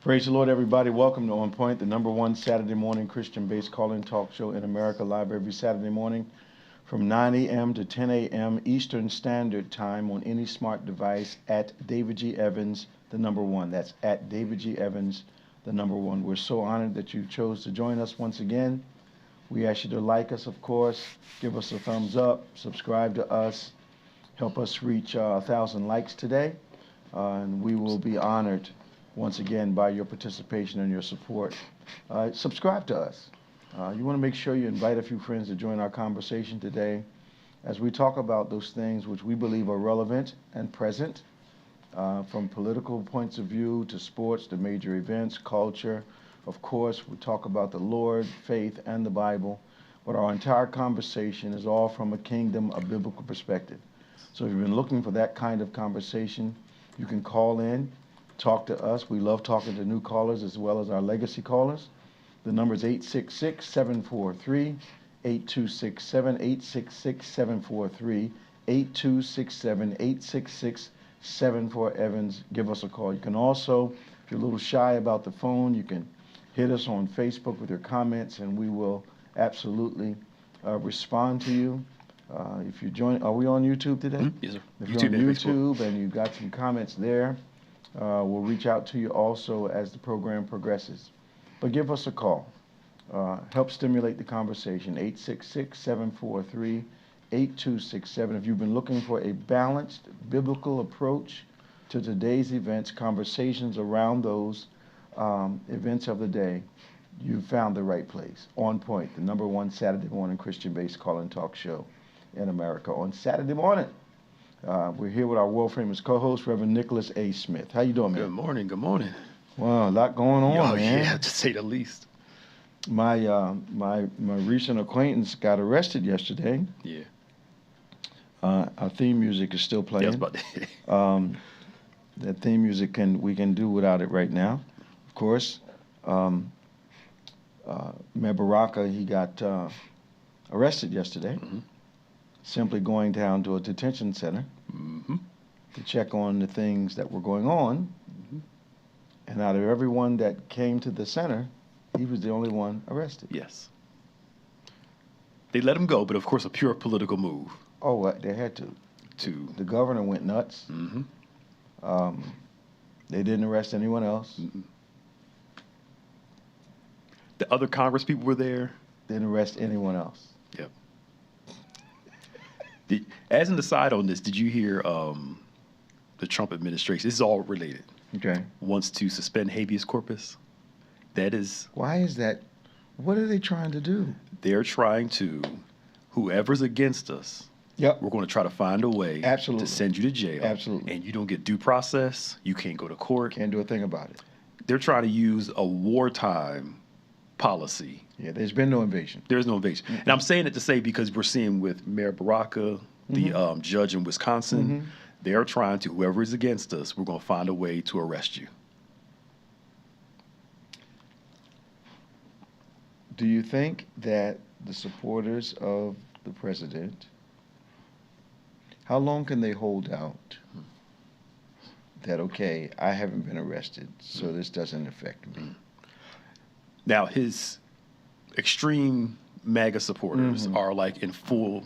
Praise the Lord, everybody. Welcome to On Point, the number one Saturday morning Christian-based call-in talk show in America, live every Saturday morning from 9 a.m. to 10 a.m. Eastern Standard Time on any smart device at David G. Evans, the number one. That's at David G. Evans, the number one. We're so honored that you chose to join us once again. We ask you to like us, of course, give us a thumbs up, subscribe to us, help us reach 1,000 likes today, and we will be honored once again by your participation and your support. Subscribe to us. You want to make sure you invite a few friends to join our conversation today as we talk about those things which we believe are relevant and present, from political points of view to sports to major events, culture. Of course, we talk about the Lord, faith, and the Bible, but our entire conversation is all from a kingdom, a biblical perspective. So if you've been looking for that kind of conversation, you can call in, talk to us. We love talking to new callers as well as our legacy callers. The number is 866-743-8267, 866-743-8267, 866-766-74 Evans. Give us a call. You can also, if you're a little shy about the phone, you can hit us on Facebook with your comments, and we will absolutely respond to you. If you join, are we on YouTube today? Mm-hmm. Yes, sir. If you're on YouTube and you've got some comments there, we'll reach out to you also as the program progresses. But give us a call. Help stimulate the conversation. 866-743-8267. If you've been looking for a balanced biblical approach to today's events, conversations around those events of the day, you found the right place. On Point, the number one Saturday morning Christian-based call-in talk show in America. On Saturday morning, we're here with our world-famous co-host, Reverend Nicholas A. Smith. How you doing, man? Good morning. Good morning. Wow, a lot going on, man. Yeah, to say the least. My recent acquaintance got arrested yesterday. Yeah. Our theme music is still playing. Yeah, I was about to... That theme music we can do without it right now. Of course, Mayor Baraka, he got arrested yesterday, simply going down to a detention center to check on the things that were going on. And out of everyone that came to the center, he was the only one arrested. Yes. They let him go, but of course a pure political move. Oh, they had to. The governor went nuts. They didn't arrest anyone else. The other Congress people were there. Didn't arrest anyone else. Yep. As an aside on this, did you hear the Trump administration, this is all related, wants to suspend habeas corpus? That is... Why is that? What are they trying to do? They're trying to, whoever's against us, we're going to try to find a way to send you to jail. Absolutely. And you don't get due process. You can't go to court. Can't do a thing about it. They're trying to use a wartime policy. Yeah, there's been no invasion. There's no invasion. And I'm saying it to say because we're seeing with Mayor Baraka, the judge in Wisconsin, they're trying to, whoever is against us, we're going to find a way to arrest you. Do you think that the supporters of the president, how long can they hold out that, okay, I haven't been arrested, so this doesn't affect me? Now, his extreme MAGA supporters are like in full,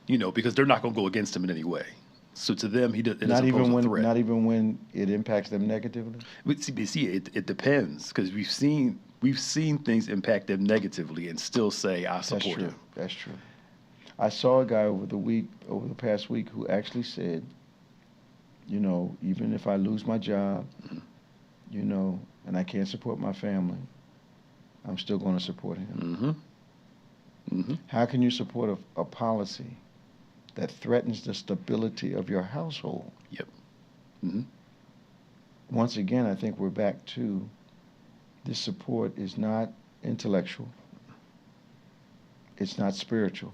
because they're not going to go against him in any way. So to them, it doesn't pose a threat. Not even when it impacts them negatively? It depends, because we've seen things impact them negatively and still say, I support him. That's true. I saw a guy over the past week who actually said, even if I lose my job, and I can't support my family, I'm still going to support him. How can you support a policy that threatens the stability of your household? Yep. Once again, I think we're back to this support is not intellectual. It's not spiritual.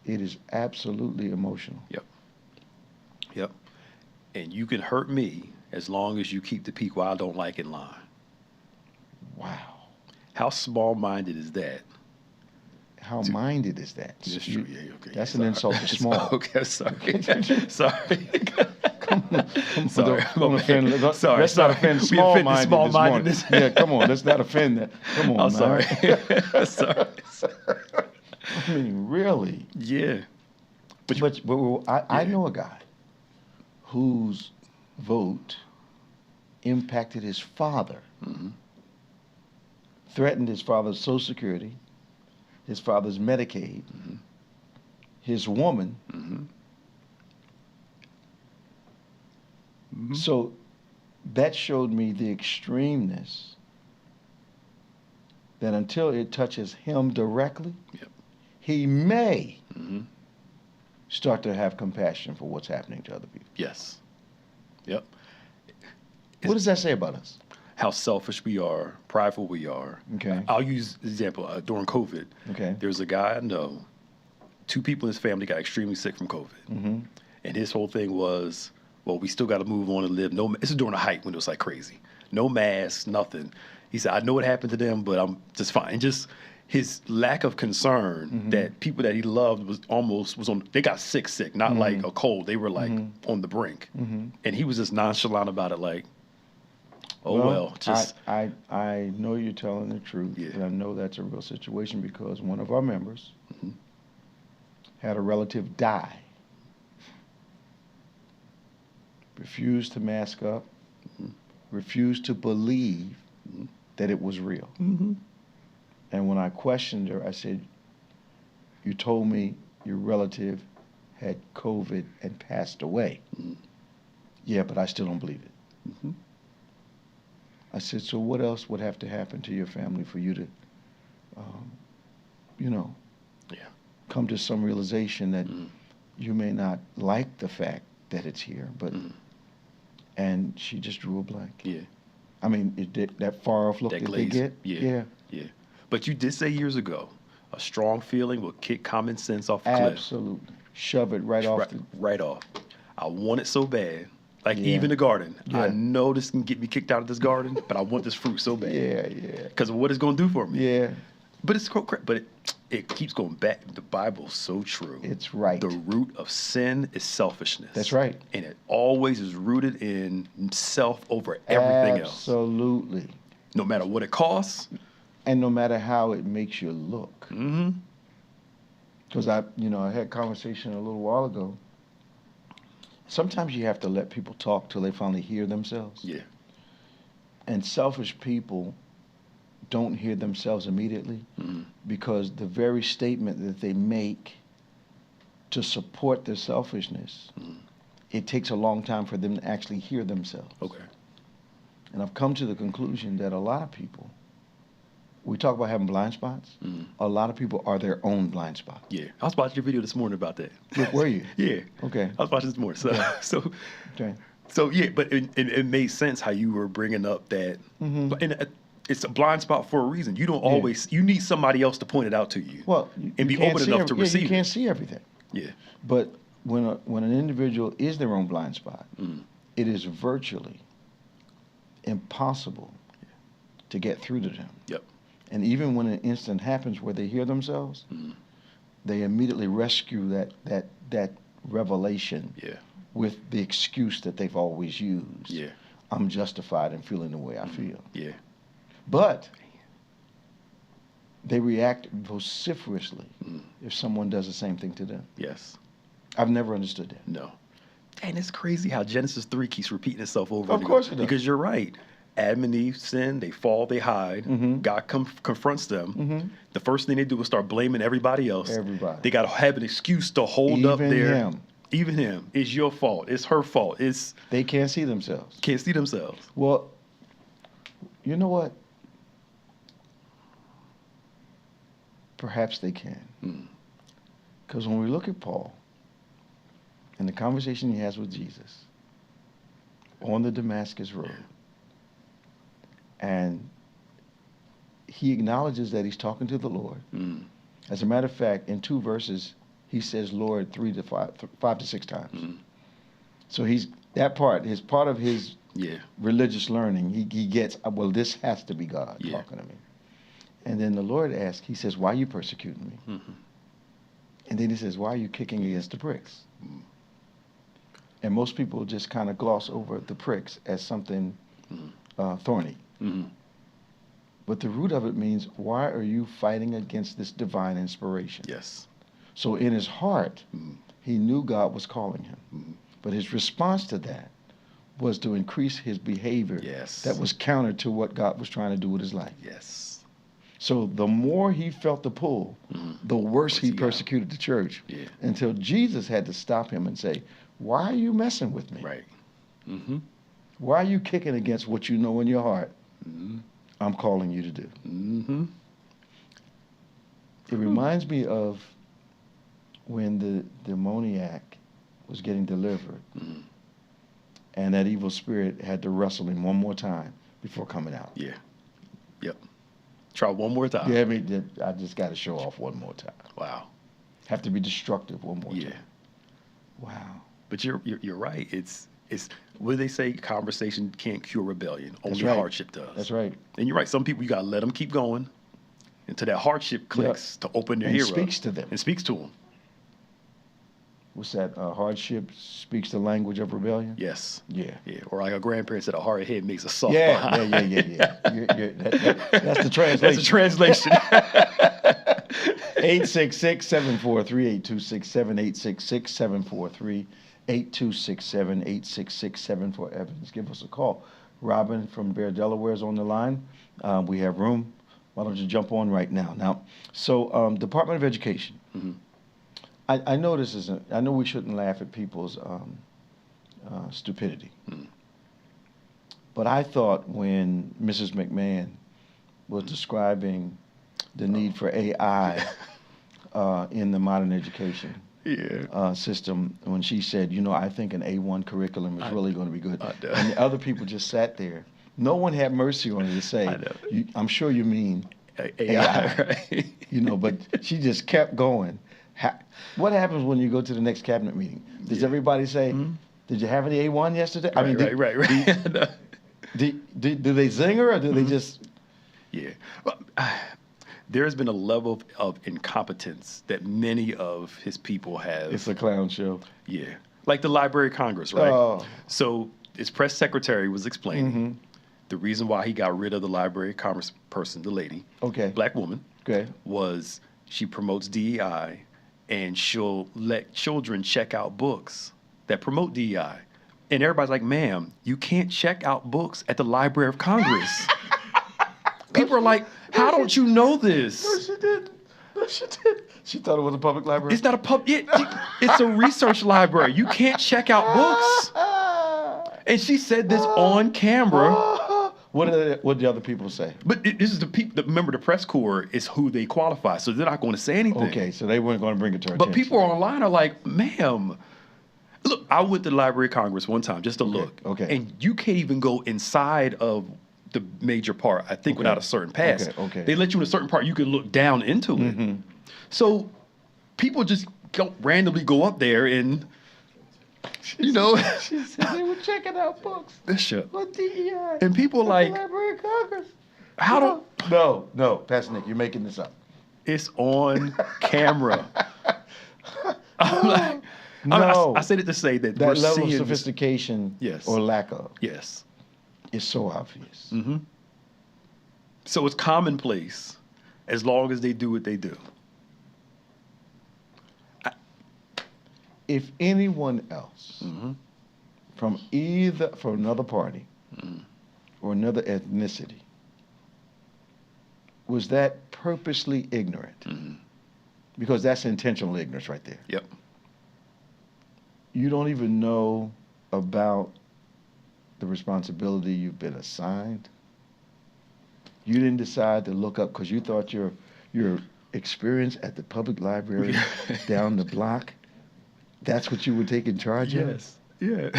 It is absolutely emotional. Yep. And you can hurt me as long as you keep the people I don't like in line. Wow. How small-minded is that? How minded is that? That's true. Yeah, okay. That's an insult to small. Okay, sorry. Sorry. Come on. Sorry. Sorry. Let's not offend small-minded this morning. Yeah, come on. Let's not offend that. Come on, I'm sorry. Sorry. I mean, really? Yeah. But I know a guy whose vote impacted his father, threatened his father's Social Security, his father's Medicaid, his woman. So that showed me the extremeness that until it touches him directly, he may start to have compassion for what's happening to other people. Yes. Yep. What does that say about us? How selfish we are, prideful we are. Okay. I'll use an example. During COVID, there's a guy I know, 2 people in his family got extremely sick from COVID. And his whole thing was, well, we still got to move on and live. This is during the height when it was like crazy. No masks, nothing. He said, I know what happened to them, but I'm just fine. And just his lack of concern that people that he loved was on, they got sick, not like a cold. They were like on the brink. And he was just nonchalant about it, like, just. I know you're telling the truth, and I know that's a real situation because one of our members had a relative die. Refused to mask up, refused to believe that it was real. And when I questioned her, I said, you told me your relative had COVID and passed away. Yeah, but I still don't believe it. I said, so what else would have to happen to your family for you to, come to some realization that you may not like the fact that it's here, but... And she just drew a blank. Yeah. I mean, that far off look that they get? Yeah. But you did say years ago, a strong feeling will kick common sense off the cliff. Absolutely. Shove it right off. Right off. I want it so bad. Like even the garden. I know this can get me kicked out of this garden, but I want this fruit so bad. Yeah. Because of what it's going to do for me. Yeah. But it keeps going back. The Bible's so true. It's right. The root of sin is selfishness. That's right. And it always is rooted in self over everything else. Absolutely. No matter what it costs. And no matter how it makes you look. Because I had a conversation a little while ago. Sometimes you have to let people talk till they finally hear themselves. Yeah. And selfish people don't hear themselves immediately because the very statement that they make to support their selfishness, it takes a long time for them to actually hear themselves. Okay. And I've come to the conclusion that a lot of people, we talk about having blind spots, a lot of people are their own blind spot. Yeah. I was watching your video this morning about that. Were you? Yeah. Okay. I was watching this morning. So, okay. So yeah, but it made sense how you were bringing up that, and it's a blind spot for a reason. You don't always, you need somebody else to point it out to you. Well, and be open enough to receive it. You can't see everything. Yeah. But when an individual is their own blind spot, it is virtually impossible to get through to them. Yep. And even when an incident happens where they hear themselves, they immediately rescue that revelation with the excuse that they've always used. Yeah. I'm justified in feeling the way I feel. Yeah. But they react vociferously if someone does the same thing to them. Yes. I've never understood that. No. And it's crazy how Genesis 3 keeps repeating itself over and over. Of course it does. Because you're right. Adam and Eve sin, they fall, they hide. God confronts them. The first thing they do is start blaming everybody else. Everybody. They got to have an excuse to hold up their... Even him. It's your fault. It's her fault. They can't see themselves. Can't see themselves. Well, you know what? Perhaps they can. Because when we look at Paul and the conversation he has with Jesus on the Damascus Road, and he acknowledges that he's talking to the Lord. As a matter of fact, in 2 verses, he says Lord 5 to 6 times. So he's that part, his part of his religious learning, he gets, well, this has to be God talking to me. And then the Lord asked, he says, why are you persecuting me? Mm-hmm. And then he says, why are you kicking against the pricks? Mm-hmm. And most people just kind of gloss over the pricks as something thorny. Mm-hmm. But the root of it means, why are you fighting against this divine inspiration? Yes. So in his heart, he knew God was calling him. Mm-hmm. But his response to that was to increase his behavior that was counter to what God was trying to do with his life. Yes. So the more he felt the pull, the worse he persecuted the church, until Jesus had to stop him and say, why are you messing with me? Right. Mm-hmm. Why are you kicking against what you know in your heart I'm calling you to do? Mm-hmm. It reminds me of when the demoniac was getting delivered, and that evil spirit had to wrestle him one more time before coming out. Yeah. Yep. Try one more time. Yeah, I just got to show off one more time. Wow. Have to be destructive one more time. Wow. But you're right. It's what do they say? Conversation can't cure rebellion. Only hardship does. That's right. And you're right. Some people, you got to let them keep going until that hardship clicks to open their ear up. And speaks to them. And speaks to them. What's that? Hardship speaks the language of rebellion? Yes. Yeah. Yeah. Or like a grandparent said, a hard head makes a soft behind. Yeah. That's the translation. That's the translation. 866-743-8267, 866-743-8267, for Evans. Give us a call. Robin from Bear, Delaware is on the line. We have room. Why don't you jump on right now? Now, so Department of Education. Mm-hmm. I know this isn't. I know we shouldn't laugh at people's stupidity. Mm. But I thought when Mrs. McMahon was describing the need for AI in the modern education system, when she said, I think an A1 curriculum is really going to be good, and the other people just sat there. No one had mercy on her to say, I'm sure you mean AI, right? But she just kept going. What happens when you go to the next cabinet meeting? Does everybody say, did you have any A1 yesterday? Right. Do they zing her, or do they just... Yeah. Well, there has been a level of incompetence that many of his people have. It's a clown show. Yeah. Like the Library of Congress, right? Oh. So his press secretary was explaining the reason why he got rid of the Library of Congress person, the lady, black woman, was she promotes DEI, and she'll let children check out books that promote DEI. And everybody's like, ma'am, you can't check out books at the Library of Congress. People are like, how don't you know this? No, she didn't. She thought it was a public library. It's not a it's a research library. You can't check out books. And she said this on camera. What did the other people say? But this is the people. Remember, the press corps is who they qualify, so they're not going to say anything. Okay, so they weren't going to bring it to her attention. But people online are like, ma'am, look, I went to the Library of Congress one time just to look. Okay. And you can't even go inside of the major part, I think, without a certain pass. Okay. They let you in a certain part, you can look down into it. So people just randomly go up there and... She said they were checking out books. This shit. On DEI. And people like... The Library of Congress. No, Pastor Nick, you're making this up. It's on camera. I'm like... No. I said it to say that we're level seeing of sophistication or lack of. Yes. It's so obvious. Mm-hmm. So it's commonplace as long as they do what they do. If anyone else from another party or another ethnicity was that purposely ignorant, because that's intentional ignorance right there. Yep. You don't even know about the responsibility you've been assigned. You didn't decide to look up because you thought your experience at the public library down the block, that's what you would take in charge of? Yes. Yeah.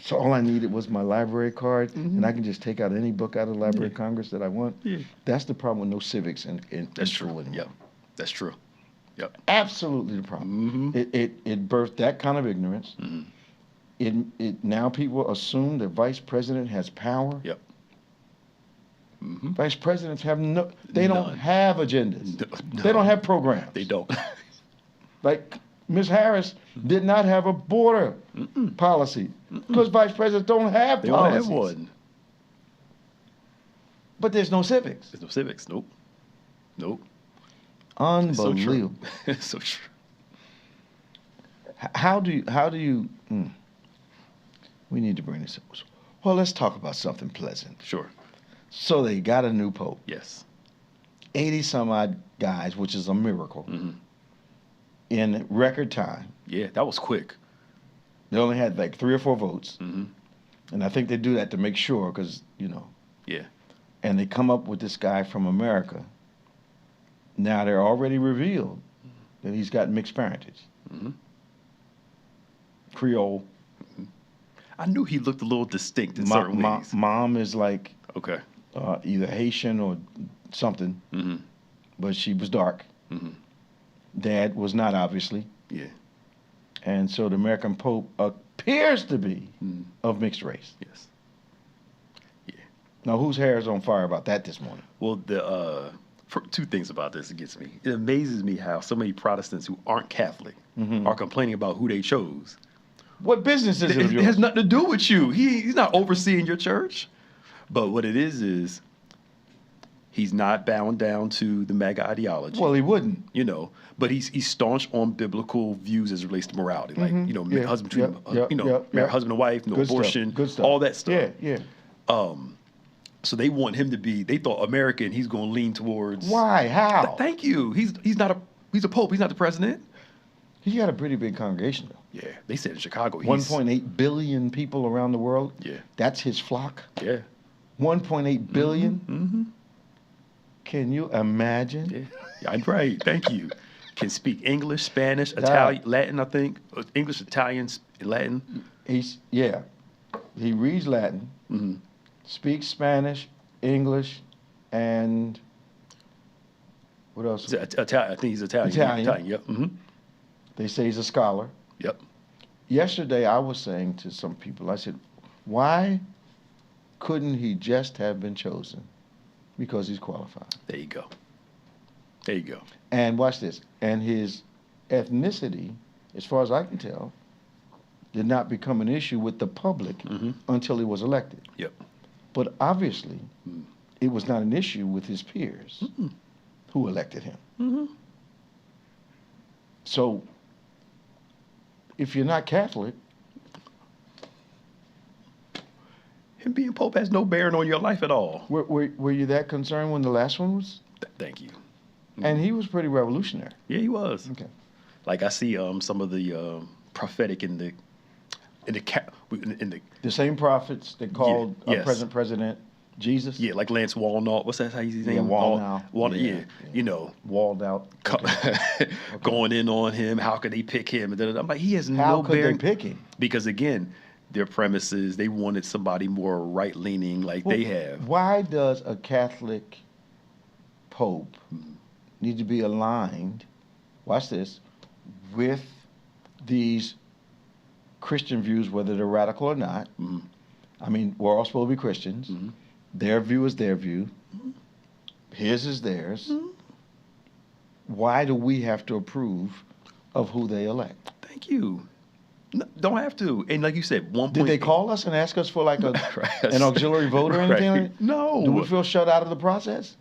So all I needed was my library card, and I can just take out any book out of the Library of Congress that I want? Yeah. That's the problem with no civics in school anymore. Yep. That's true. Yep. Absolutely the problem. It birthed that kind of ignorance. It now people assume the vice president has power. Yep. Vice presidents have they None. don't have agendas. No. They don't have programs. They don't. Like Ms. Harris did not have a border policy because vice presidents don't have They policies. don't have one. But there's no civics. There's no civics. Nope. Nope. Unbelievable. It's so true. How do you we need to bring this up. Well, let's talk about something pleasant. Sure. So they got a new pope. Yes. 80 some odd guys, which is a miracle, in record time. Yeah, that was quick. They only had like 3 or 4 votes. Mm-hmm. And I think they do that to make sure because, Yeah. And they come up with this guy from America. Now they're already revealed that he's got mixed parentage. Mm-hmm. Creole. I knew he looked a little distinct in certain ways. Mom is like Okay. Either Haitian or something, but she was dark. Dad was not, obviously. Yeah. And so the American Pope appears to be of mixed race. Yes. Yeah. Now, whose hair is on fire about that this morning? Well, for 2 things about this that gets me. It amazes me how so many Protestants who aren't Catholic are complaining about who they chose. What business is it of It yours? has nothing to do with you. He's not overseeing your church. But what it is he's not bound down to the MAGA ideology. Well, he wouldn't. But he's staunch on biblical views as it relates to morality, like husband and wife, no Good abortion, stuff. Good stuff. all that stuff. Yeah. So they want him to be. They thought American. He's going to lean towards. Why? How? Thank you. He's a pope. He's not the president. He's got a pretty big congregation, though. Yeah, they said in Chicago. 1.8 billion people around the world. Yeah, that's his flock. Yeah, 1.8 billion. Can you imagine? Yeah, I'm right. Thank you. Can speak English, Spanish, Italian, Latin. I think English, Italian, Latin. He reads Latin, speaks Spanish, English, and what else? Italian. I think he's Italian. Italian. Yep. They say he's a scholar. Yep. Yesterday, I was saying to some people, I said, why couldn't he just have been chosen? Because he's qualified. There you go. And watch this. And his ethnicity, as far as I can tell, did not become an issue with the public until he was elected. Yep. But obviously, it was not an issue with his peers who elected him. So, if you're not Catholic, him being Pope has no bearing on your life at all. Were you that concerned when the last one was? Thank you. And he was pretty revolutionary. Yeah, he was. Okay. Like I see some of the prophetic in the same prophets that called our present president Jesus. Yeah, like Lance Walnut. What's that? How his name? Yeah, Walnut. Yeah. Walled out. Okay. Going in on him. How could they pick him? And I'm like, he has How no could bearing. they pick him? Because again, their premises, they wanted somebody more right-leaning like they have. Why does a Catholic pope need to be aligned, watch this, with these Christian views, whether they're radical or not? I mean, we're all supposed to be Christians. Their view is their view. His is theirs. Why do we have to approve of who they elect? Thank you. No, don't have to. And like you said, Did they call us and ask us for like an auxiliary vote or anything? Right. No. Do we feel shut out of the process?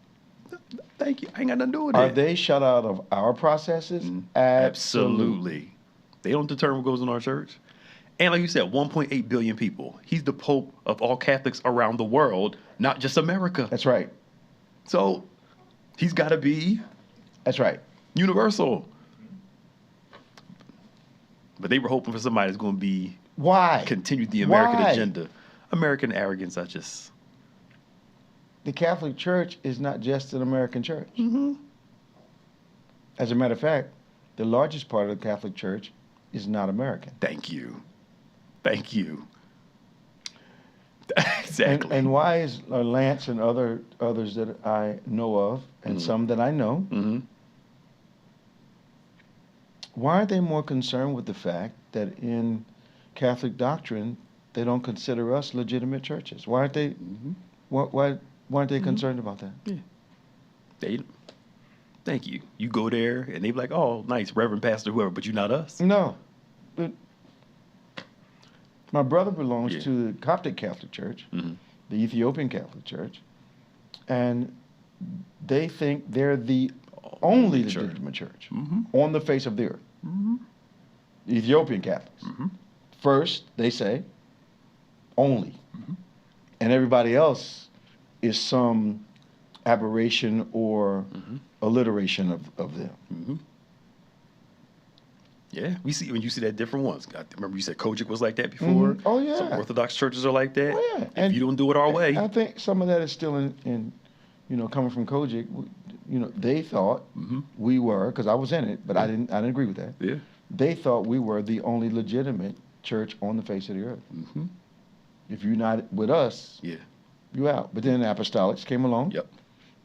Thank you. I ain't got nothing to do with Are it. they shut out of our processes? Absolutely. They don't determine what goes in our church. And like you said, 1.8 billion people. He's the Pope of all Catholics around the world, not just America. That's right. So he's got to be. That's right. Universal. But they were hoping for somebody that's going to be. Why? Continue the American agenda. American arrogance, The Catholic Church is not just an American church. As a matter of fact, the largest part of the Catholic Church is not American. Thank you. Exactly. And why is Lance and others that I know of, and some that I know, why aren't they more concerned with the fact that in Catholic doctrine they don't consider us legitimate churches? Why aren't they? Why weren't they concerned about that? Yeah. Thank you. You go there, and they be like, oh, nice, Reverend Pastor, whoever, but you're not us. No. But my brother belongs to the Coptic Catholic Church, the Ethiopian Catholic Church, and they think they're the only legitimate church on the face of the earth. The Ethiopian Catholics. First, they say, only. And everybody else is some aberration or alliteration of them. Yeah, when you see that different ones. I remember you said Kojic was like that before. Oh, yeah. Some Orthodox churches are like that. Oh, yeah. If you don't do it our way. I think some of that is still in coming from Kojic. They thought we were, because I was in it, but I didn't agree with that. Yeah. They thought we were the only legitimate church on the face of the earth. If you're not with us, you're out. But then the apostolics came along. Yep.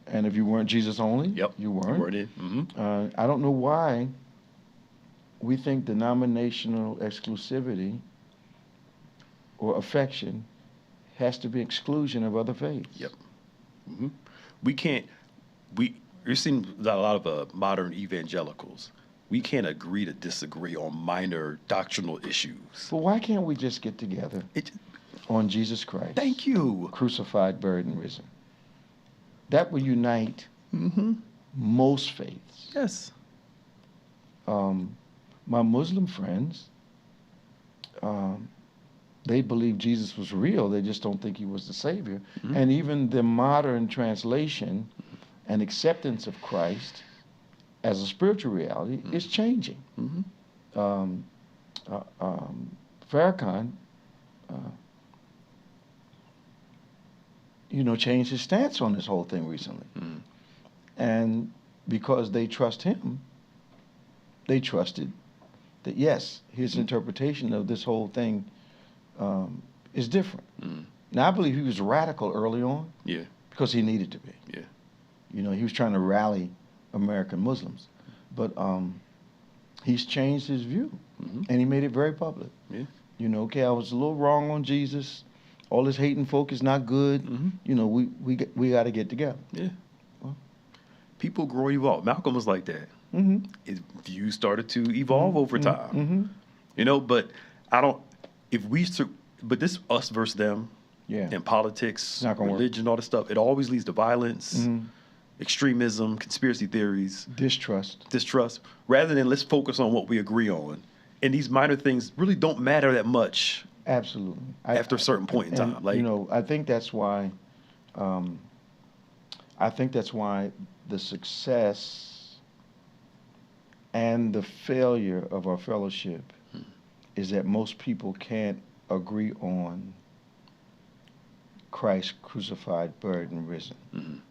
And if you weren't Jesus only, you weren't. You weren't in. I don't know why we think denominational exclusivity or affection has to be exclusion of other faiths. Yep. We can't. You're seeing a lot of modern evangelicals. We can't agree to disagree on minor doctrinal issues. But why can't we just get together on Jesus Christ? Thank you. Crucified, buried, and risen. That will unite most faiths. Yes. My Muslim friends, they believe Jesus was real. They just don't think he was the Savior. And even the modern translation and acceptance of Christ as a spiritual reality is changing. Farrakhan, changed his stance on this whole thing recently. And because they trust him, they trusted that, yes, his interpretation of this whole thing is different. Now, I believe he was radical early on because he needed to be. He was trying to rally American Muslims. But he's changed his view, and he made it very public. Okay, I was a little wrong on Jesus. All this hating folk is not good. We got to get together. Well, people grow and evolve. Malcolm was like that. His views started to evolve over time. But I don't. But this us versus them. In politics, religion, all this stuff. It always leads to violence, extremism, conspiracy theories, distrust. Rather than let's focus on what we agree on, and these minor things really don't matter that much. Absolutely. After a certain point in time, I think that's why. The success and the failure of our fellowship is that most people can't agree on Christ crucified, buried, and risen.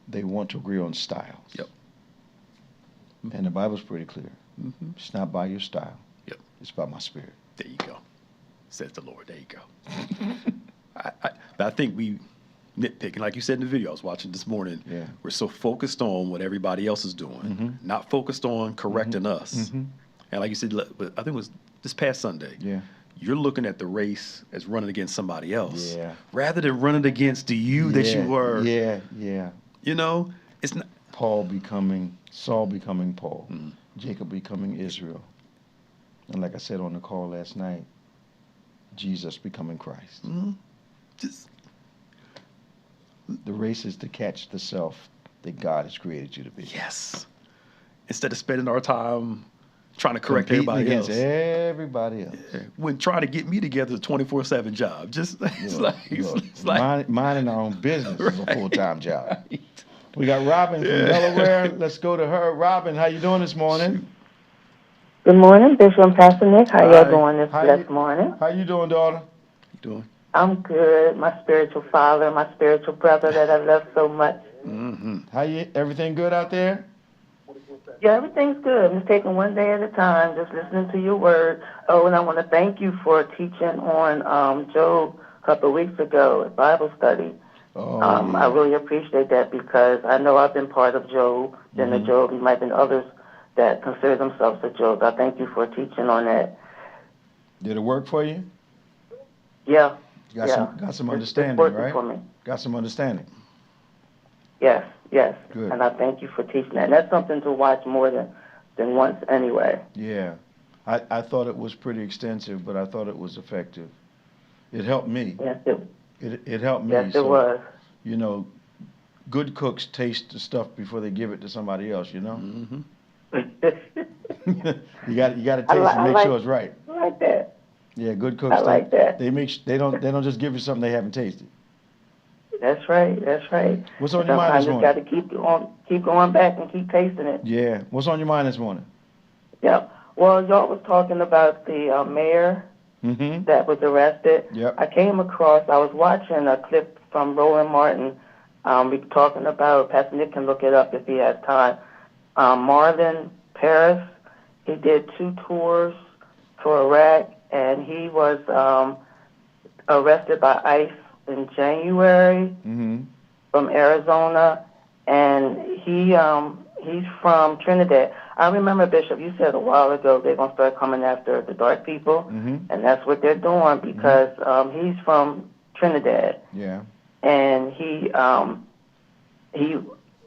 They want to agree on styles. And the Bible's pretty clear. It's not by your style. It's by my spirit. There you go. Says the Lord. There you go. But I think we nitpicking, like you said in the video I was watching this morning. We're so focused on what everybody else is doing, not focused on correcting us. And like you said, I think it was this past Sunday. You're looking at the race as running against somebody else, rather than running against you that you were. It's not Saul becoming Paul, Jacob becoming Israel, and like I said on the call last night, Jesus becoming Christ. The race is to catch the self that God has created you to be. Yes. Instead of spending our time trying to correct Competing everybody else. against everybody else. When trying to get me together is a 24/7 job. It's like minding our own business is a full-time job. We got Robin from Delaware. Let's go to her. Robin, how you doing this morning? Good morning, Bishop and Pastor Nick. How y'all doing this blessed morning? How you doing, daughter? How you doing? I'm good. My spiritual father, my spiritual brother that I love so much. Everything good out there? Yeah, everything's good. I'm just taking one day at a time, just listening to your word. Oh, and I want to thank you for teaching on Job a couple of weeks ago at Bible study. I really appreciate that because I know I've been part of Job, and the Job, there might have been others that consider themselves a Job. I thank you for teaching on that. Did it work for you? Yeah. Got some understanding, it's working right? for me. Got some understanding. Yes. Good. And I thank you for teaching that. And that's something to watch more than once anyway. Yeah. I thought it was pretty extensive, but I thought it was effective. It helped me. Yes, it helped me. Yes, it was. You know, good cooks taste the stuff before they give it to somebody else, you know? Mm-hmm. you got to taste and make sure it's right. I like that. Yeah, good cooks. I like that. They don't just give you something they haven't tasted. That's right. What's on your mind this morning? Sometimes you got to keep going back and keep tasting it. Yeah. What's on your mind this morning? Yeah. Well, y'all was talking about the mayor that was arrested. Yep. I was watching a clip from Roland Martin. We were talking about, Pastor Nick can look it up if he has time. Marlon Paris, he did 2 tours for Iraq, and he was arrested by ICE in January from Arizona, and he's from Trinidad. I remember, Bishop, you said a while ago they're going to start coming after the dark people, and that's what they're doing because he's from Trinidad. Yeah. And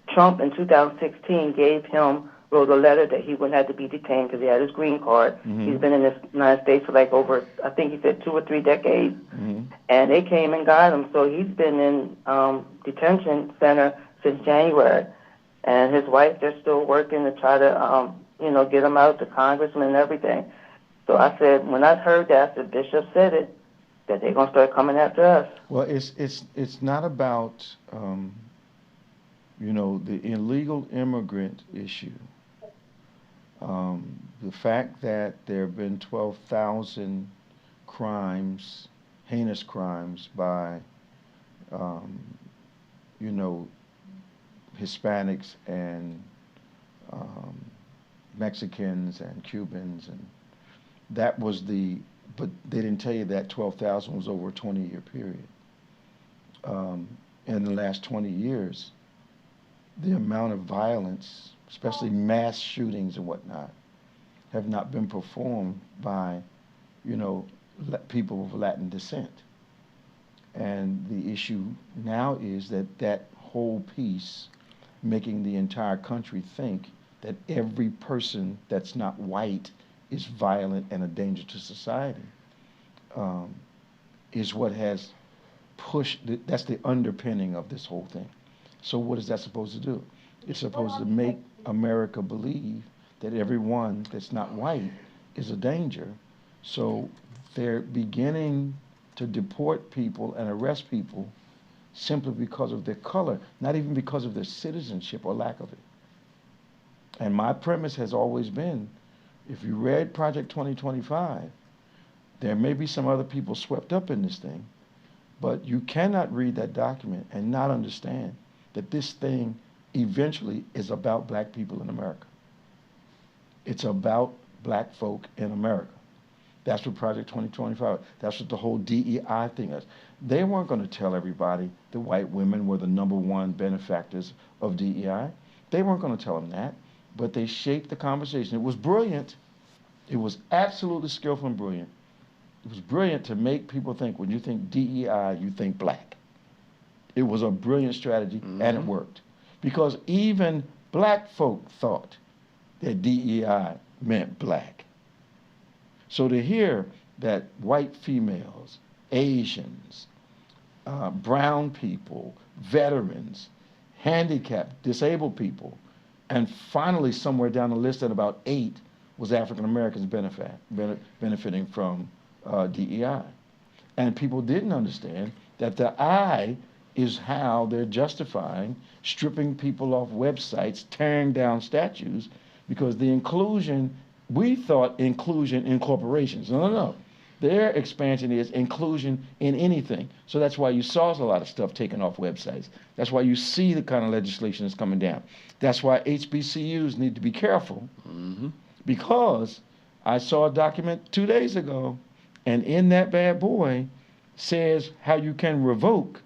Trump in 2016 wrote a letter that he wouldn't have to be detained because he had his green card. He's been in the United States for like over, I think he said 2 or 3 decades. And they came and got him. So he's been in detention center since January. And his wife, they're still working to try to, get him out to congressmen and everything. So I said, when I heard that, I said, Bishop said it, that they're going to start coming after us. Well, it's not about, the illegal immigrant issue. The fact that there have been 12,000 crimes, heinous crimes by, Hispanics and Mexicans and Cubans, and that was but they didn't tell you that 12,000 was over a 20-year period. In the last 20 years, the amount of violence, especially mass shootings and whatnot, have not been performed by, people of Latin descent. And the issue now is that whole piece making the entire country think that every person that's not white is violent and a danger to society, is what has pushed, that's the underpinning of this whole thing. So what is that supposed to do? It's supposed to make America believe that everyone that's not white is a danger. So they're beginning to deport people and arrest people simply because of their color, not even because of their citizenship or lack of it. And my premise has always been, if you read Project 2025, there may be some other people swept up in this thing, but you cannot read that document and not understand that this thing eventually is about black people in America. It's about black folk in America. That's what Project 2025, that's what the whole DEI thing is. They weren't going to tell everybody that white women were the #1 benefactors of DEI. They weren't going to tell them that, but they shaped the conversation. It was brilliant. It was absolutely skillful and brilliant. It was brilliant to make people think, when you think DEI, you think black. It was a brilliant strategy, and it worked. Because even black folk thought that DEI meant black. So to hear that white females, Asians, brown people, veterans, handicapped, disabled people, and finally somewhere down the list at about 8 was African Americans benefiting from DEI. And people didn't understand that the I is how they're justifying stripping people off websites, tearing down statues, because the inclusion, we thought inclusion in corporations. No. Their expansion is inclusion in anything. So that's why you saw a lot of stuff taken off websites. That's why you see the kind of legislation that's coming down. That's why HBCUs need to be careful. Because I saw a document 2 days ago, and in that bad boy says how you can revoke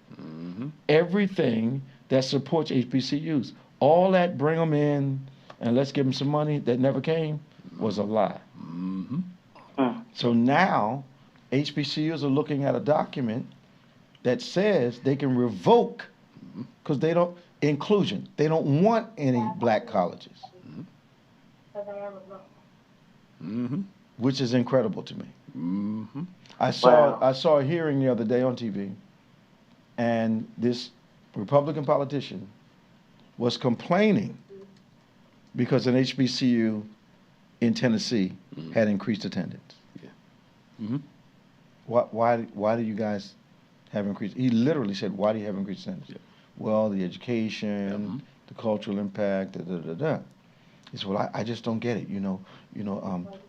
everything that supports HBCUs. All that bring them in and let's give them some money that never came was a lie. So now HBCUs are looking at a document that says they can revoke, because they don't, inclusion. They don't want any black colleges. Mm-hmm. Which is incredible to me. Mm-hmm. I saw a hearing the other day on TV, and this Republican politician was complaining because an HBCU in Tennessee had increased attendance. Yeah. Mm-hmm. Why do you guys have increased? He literally said, "Why do you have increased attendance?" Yeah. Well, the education, the cultural impact, da da da da. He said, "Well, I just don't get it.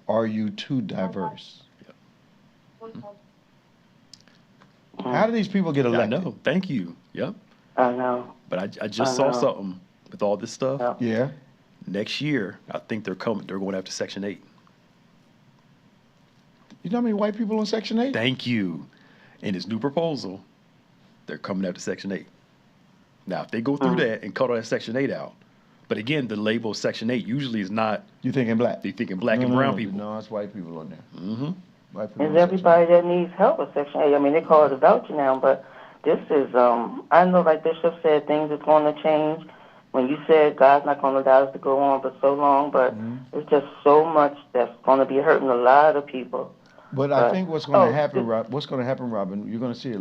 Are you too diverse?" How do these people get elected? I know. Thank you. Yep. I know. But I just saw something with all this stuff. Yeah. Next year, I think they're going after Section 8. You know how many white people on Section 8? Thank you. In this new proposal, they're coming after Section 8. Now, if they go through that and cut all that Section 8 out, but again, the label Section 8 usually is not. You thinking black? They thinking black and brown people. No, it's white people on there. Mm-hmm. White people. There's everybody that needs help with Section 8. I mean, they call it a voucher now, but this is, I know, like Bishop said, things are going to change. When you said God's not going to allow us to go on for so long, but it's just so much that's going to be hurting a lot of people. But I think what's going to happen, Robin, you're going to see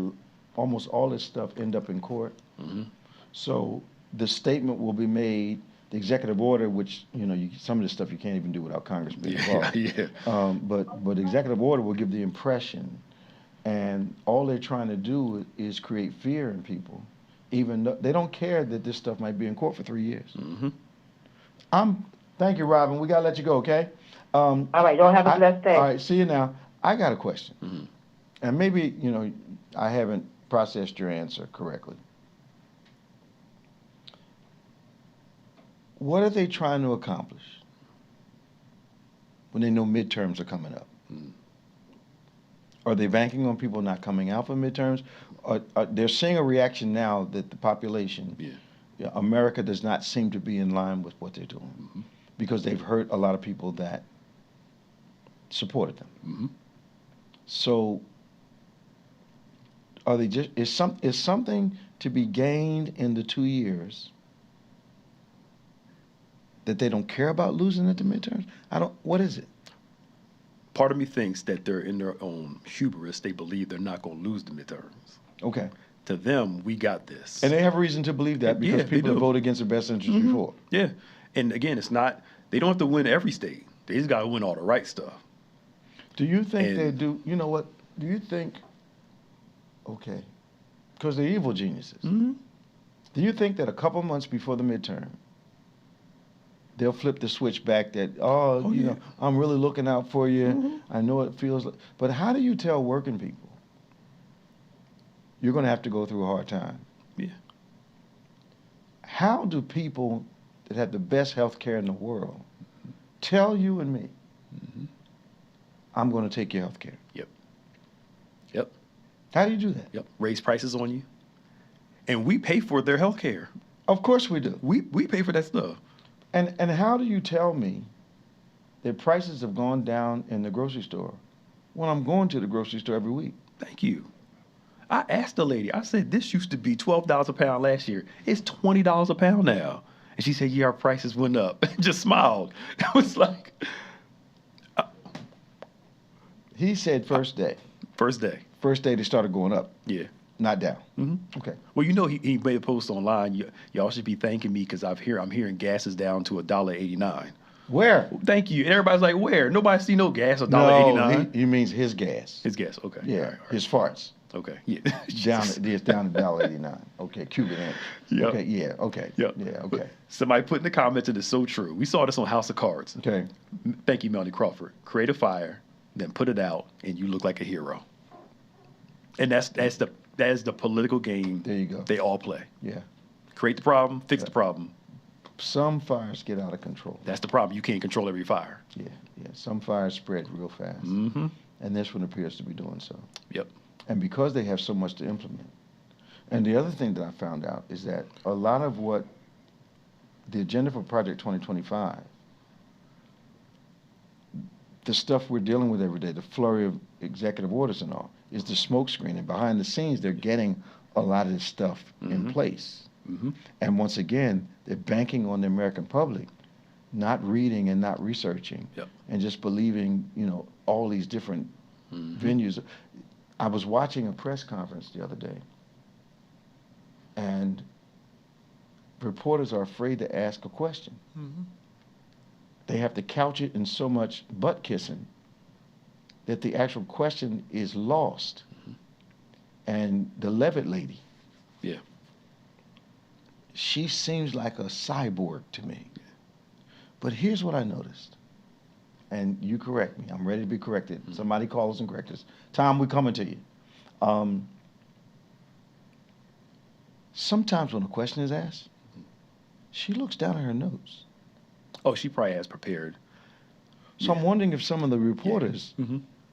almost all this stuff end up in court. Mm-hmm. So the statement will be made, the executive order, which, some of this stuff you can't even do without Congress being involved. Yeah. But the executive order will give the impression, and all they're trying to do is create fear in people, even though they don't care that this stuff might be in court for 3 years. Mm-hmm. Thank you, Robin. We got to let you go, okay? All right, y'all have a blessed day. All right, see you now. I got a question. Mm-hmm. And maybe, I haven't processed your answer correctly. What are they trying to accomplish when they know midterms are coming up? Are they banking on people not coming out for midterms? They're seeing a reaction now that the population, America does not seem to be in line with what they're doing, because they've hurt a lot of people that supported them. Mm-hmm. So are they is something to be gained in the 2 years that they don't care about losing at the midterms? What is it? Part of me thinks that they're in their own hubris. They believe they're not going to lose the midterms. Okay. To them, we got this. And they have reason to believe that, because people have voted against their best interest before. Yeah. And again, it's not, they don't have to win every state. They just got to win all the right stuff. Do you think they do? You know what? Do you think, okay, because they're evil geniuses. Mm-hmm. Do you think that a couple months before the midterm, they'll flip the switch back that, I'm really looking out for you. Mm-hmm. I know it feels like, but how do you tell working people you're going to have to go through a hard time? Yeah. How do people that have the best health care in the world tell you and me, I'm going to take your health care? Yep. How do you do that? Yep. Raise prices on you. And we pay for their health care. Of course we do. We pay for that stuff. And how do you tell me that prices have gone down in the grocery store when I'm going to the grocery store every week? Thank you. I asked the lady, I said, this used to be $12 a pound last year. It's $20 a pound now. And she said, yeah, our prices went up. Just smiled. I was like... He said first day. First day. First day they started going up. Yeah. Not down. Mm-hmm. Okay. Well, he made a post online. Y'all should be thanking me because I'm hearing gas is down to $1.89. Where? Well, thank you. And everybody's like, where? Nobody see no gas, $1.89. No, he means his gas. His gas, okay. Yeah, all right. his farts. Okay, yeah. It's down to $1.89. Okay, cubic inch. Yep. Okay, yeah, okay. Yep. Yeah, okay. But somebody put in the comments, and it's so true. We saw this on House of Cards. Okay. Thank you, Melanie Crawford. Create a fire, then put it out, and you look like a hero. And that's the political game. There you go. They all play. Yeah. Create the problem, fix the problem. Some fires get out of control. That's the problem. You can't control every fire. Yeah. Some fires spread real fast. Mm-hmm. And this one appears to be doing so. Yep. And because they have so much to implement. And the other thing that I found out is that a lot of what the agenda for Project 2025, the stuff we're dealing with every day, the flurry of executive orders and all, is the smoke screen. And behind the scenes, they're getting a lot of this stuff in place. And once again, they're banking on the American public, not reading and not researching, and just believing, all these different venues. I was watching a press conference the other day, and reporters are afraid to ask a question. They have to couch it in so much butt kissing that the actual question is lost. And the Levitt lady, she seems like a cyborg to me. But here's what I noticed. And you correct me. I'm ready to be corrected. Somebody call us and correct us. Tom, we're coming to you. Sometimes when a question is asked, she looks down at her notes. Oh, she probably has prepared. So I'm wondering if some of the reporters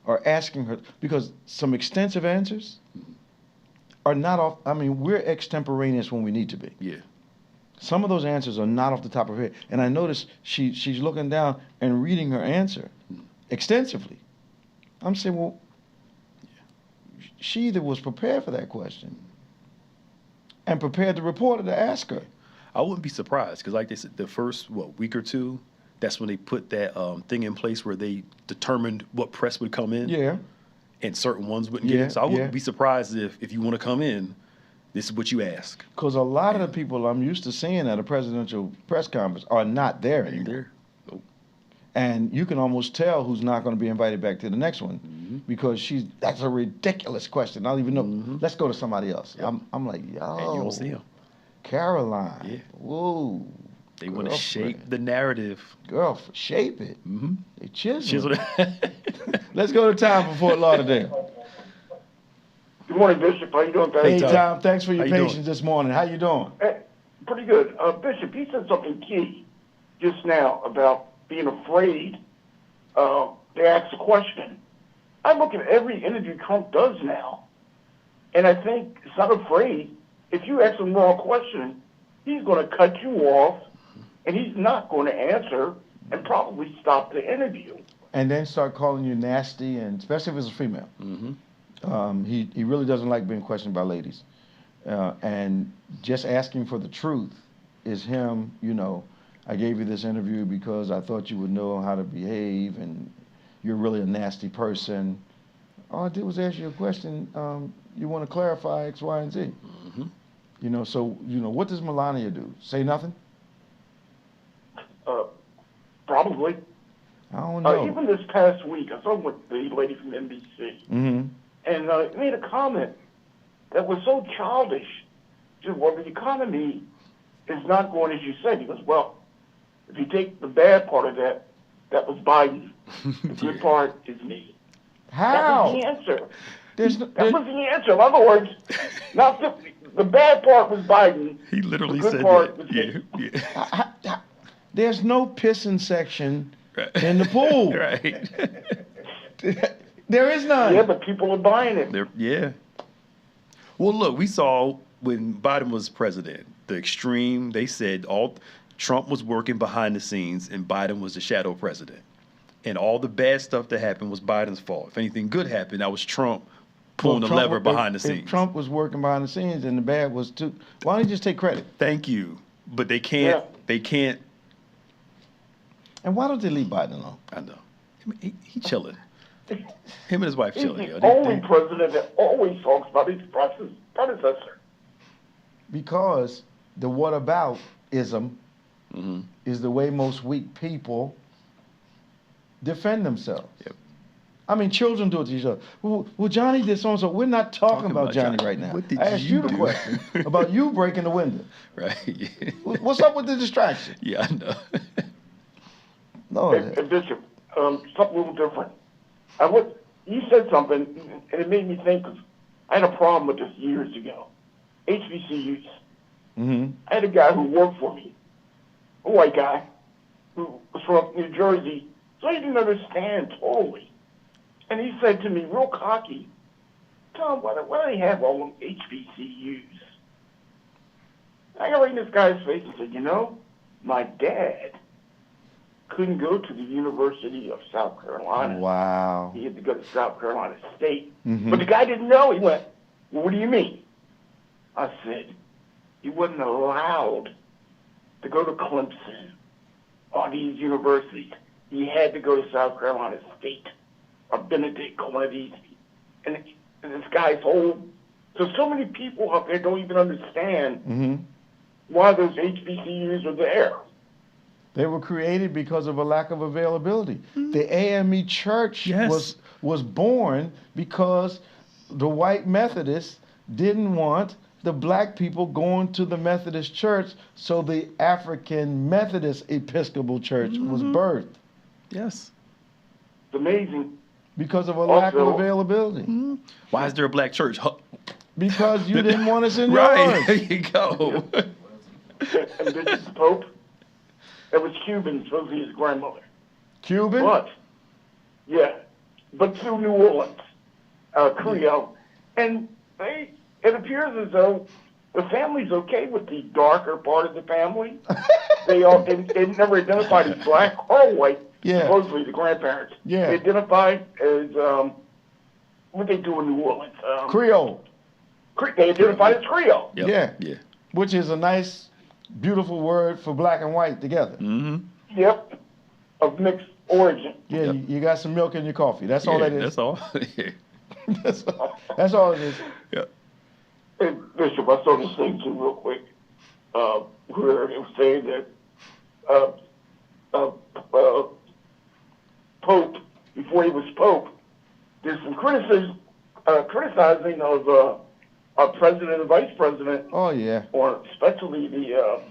are asking her, because some extensive answers are not off. I mean, we're extemporaneous when we need to be. Some of those answers are not off the top of her head. And I noticed she's looking down and reading her answer extensively. I'm saying, well, she either was prepared for that question and prepared the reporter to ask her. I wouldn't be surprised, because like they said, the first, week or two, that's when they put that thing in place where they determined what press would come in. And certain ones wouldn't get in. So I wouldn't be surprised if you want to come in, this is what you ask. Because a lot of the people I'm used to seeing at a presidential press conference are not there anymore. And you can almost tell who's not going to be invited back to the next one because that's a ridiculous question. I don't even know. Let's go to somebody else. I'm like, yo. And you don't see them. Caroline. Whoa. They want to shape the narrative. Girl, shape it. They chisel it. Let's go to Tom from Fort Lauderdale. Good morning, Bishop. How you doing, Pastor? Hey, Tom. Thanks for your patience this morning. How you doing? Pretty good. Bishop, you said something key just now about being afraid to ask a question. I look at every interview Trump does now, and I think he's not afraid. If you ask him the wrong question, he's going to cut you off, and he's not going to answer and probably stop the interview. And then start calling you nasty, and especially if it's a female. He really doesn't like being questioned by ladies. And just asking for the truth is him, I gave you this interview because I thought you would know how to behave, and you're really a nasty person. All I did was ask you a question. You want to clarify X, Y, and Z. So, what does Melania do? Say nothing? Probably. I don't know. Even this past week, I saw with the lady from NBC, and made a comment that was so childish. She said, well, the economy is not going as you said. He goes, well, if you take the bad part of that, that was Biden. The good part is me. How? That was the answer. That was the answer. In other words, not the bad part was Biden. He literally the good said part that. Was me. There's no pissing section in the pool. There is none. Yeah, but people are buying it. Well, look, we saw when Biden was president, the extreme, they said Trump was working behind the scenes and Biden was the shadow president. And all the bad stuff that happened was Biden's fault. If anything good happened, that was Trump pulling the lever behind the scenes. If Trump was working behind the scenes and the bad was too, why don't you just take credit? Thank you. But they can't. And why don't they leave Biden alone? I know. He chilling. Him and his wife chilling. He's the only president that always talks about his predecessor. Because the whataboutism is the way most weak people defend themselves. I mean, children do it to each other. Well, Johnny did so-and-so. We're not talking about Johnny right now. I asked you the question about you breaking the window. What's up with the distraction? I know. Hey, Bishop, something a little different. You said something, and it made me think, 'cause I had a problem with this years ago. HBCUs. I had a guy who worked for me, a white guy, who was from New Jersey, so he didn't understand totally. And he said to me, real cocky, Tom, why do they have all them HBCUs? I got right in this guy's face and said, my dad couldn't go to the University of South Carolina. Wow. He had to go to South Carolina State. Mm-hmm. But the guy didn't know. He went, well, what do you mean? I said, he wasn't allowed to go to Clemson or these universities. He had to go to South Carolina State or Benedict, one of these. And this guy's whole... So many people out there don't even understand why those HBCUs are there. They were created because of a lack of availability. Mm-hmm. The AME Church was born because the white Methodists didn't want the black people going to the Methodist Church, so the African Methodist Episcopal Church was birthed. Yes. It's amazing. Because of a lack of availability. Mm-hmm. Why is there a black church? Because you didn't want us in yours. Right, there you go. And Bishop Pope, it was Cuban, supposed to be his grandmother. Cuban? But through New Orleans, Creole. And it appears as though the family's okay with the darker part of the family. They never identified as black or white, supposedly the grandparents. Yeah. They identified as, what they do in New Orleans? Creole. They identified as Creole. Yep. Yeah. Which is a nice, beautiful word for black and white together. Mm-hmm. Yep. Of mixed origin. Yeah, you got some milk in your coffee. That's all that is. That's all. That's all it is. Yeah. Hey, Bishop, I saw this thing too real quick, where it was saying that Pope, before he was Pope, there's some criticizing of our president and vice president. Oh yeah. Or especially the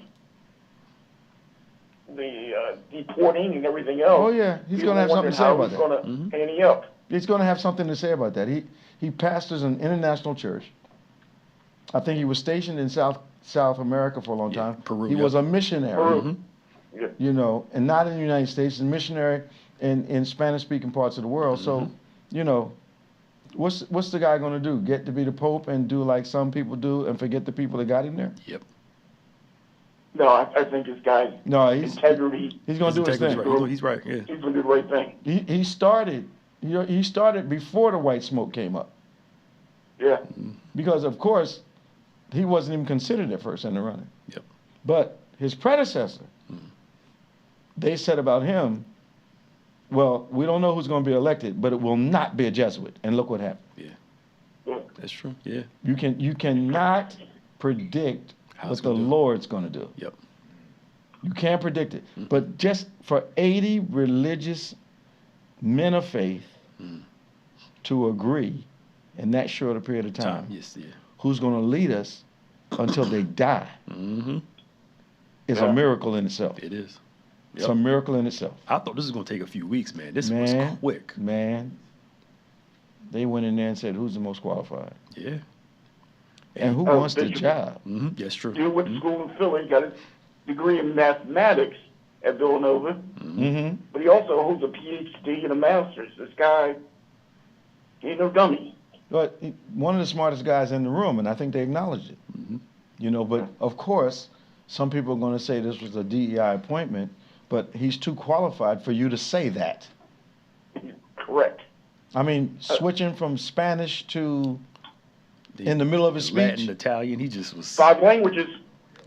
deporting and everything else. Oh yeah, he's going to have something to say about that. He's going to ante up. He's going to have something to say about that. He pastors an international church. I think he was stationed in South America for a long time. Peru. He was a missionary, you know, and not in the United States. A missionary in Spanish-speaking parts of the world. So, you know, what's the guy going to do? Get to be the Pope and do like some people do and forget the people that got him there? Yep. No, I think this guy's integrity. He's going to do his thing. Right. He's right. Yeah. He's going to do the right thing. He started. You know, he started before the white smoke came up. Yeah. Because of course, he wasn't even considered at first in the running. Yep. But his predecessor, they said about him, well, we don't know who's going to be elected, but it will not be a Jesuit. And look what happened. Yeah. That's true. Yeah. You cannot predict what the Lord's going to do. Yep. You can't predict it. But just for 80 religious men of faith to agree in that short a period of time, who's going to lead us until they die, is a miracle in itself. It is. Yep. It's a miracle in itself. I thought this was going to take a few weeks, man. This was quick. Man, they went in there and said, who's the most qualified? Yeah. And who wants the job? That's true. Dude went to school in Philly, got his degree in mathematics at Villanova, but he also holds a PhD and a master's. This guy, he ain't no dummy. But one of the smartest guys in the room, and I think they acknowledged it. You know, but of course, some people are going to say this was a DEI appointment, but he's too qualified for you to say that. Correct. I mean, switching from Spanish to in the middle of his speech. Latin, Italian, he just was 5 languages.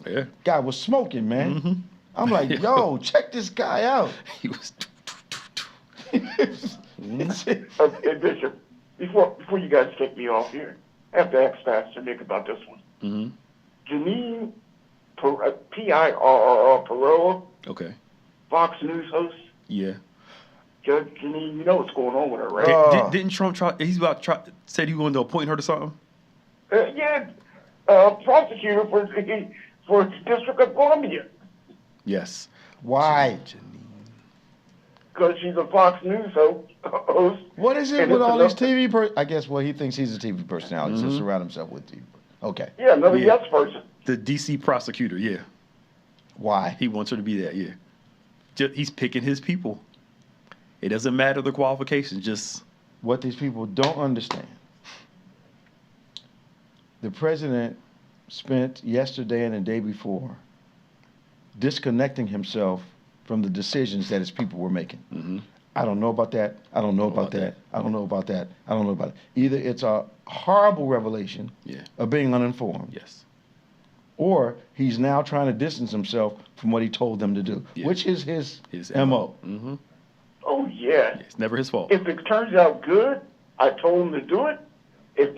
Yeah. Guy was smoking, man. I'm like, yo, check this guy out. He was. Hey, Bishop, before you guys take me off here, I have to ask Pastor Nick about this one. Janine Pirrr Peroa. Okay. Fox News host. Yeah. Judge Janine, you know what's going on with her, right? Didn't Trump said he wanted to appoint her to something? Prosecutor for the District of Columbia. Yes. Why? Because she's a Fox News host. What is it with all these TV I guess, well, he thinks he's a TV personality, so surround himself with TV. Okay. Yeah, another yes person. The D.C. prosecutor, yeah. Why? He wants her to be that, yeah. He's picking his people. It doesn't matter the qualifications, just... What these people don't understand. The president spent yesterday and the day before disconnecting himself from the decisions that his people were making. Mm-hmm. I don't know about that. I don't know about that. I don't know about that. I don't know about it. Either it's a horrible revelation of being uninformed. Yes. Or he's now trying to distance himself from what he told them to do, which is his MO. Mm-hmm. Oh, yeah. It's never his fault. If it turns out good, I told him to do it. If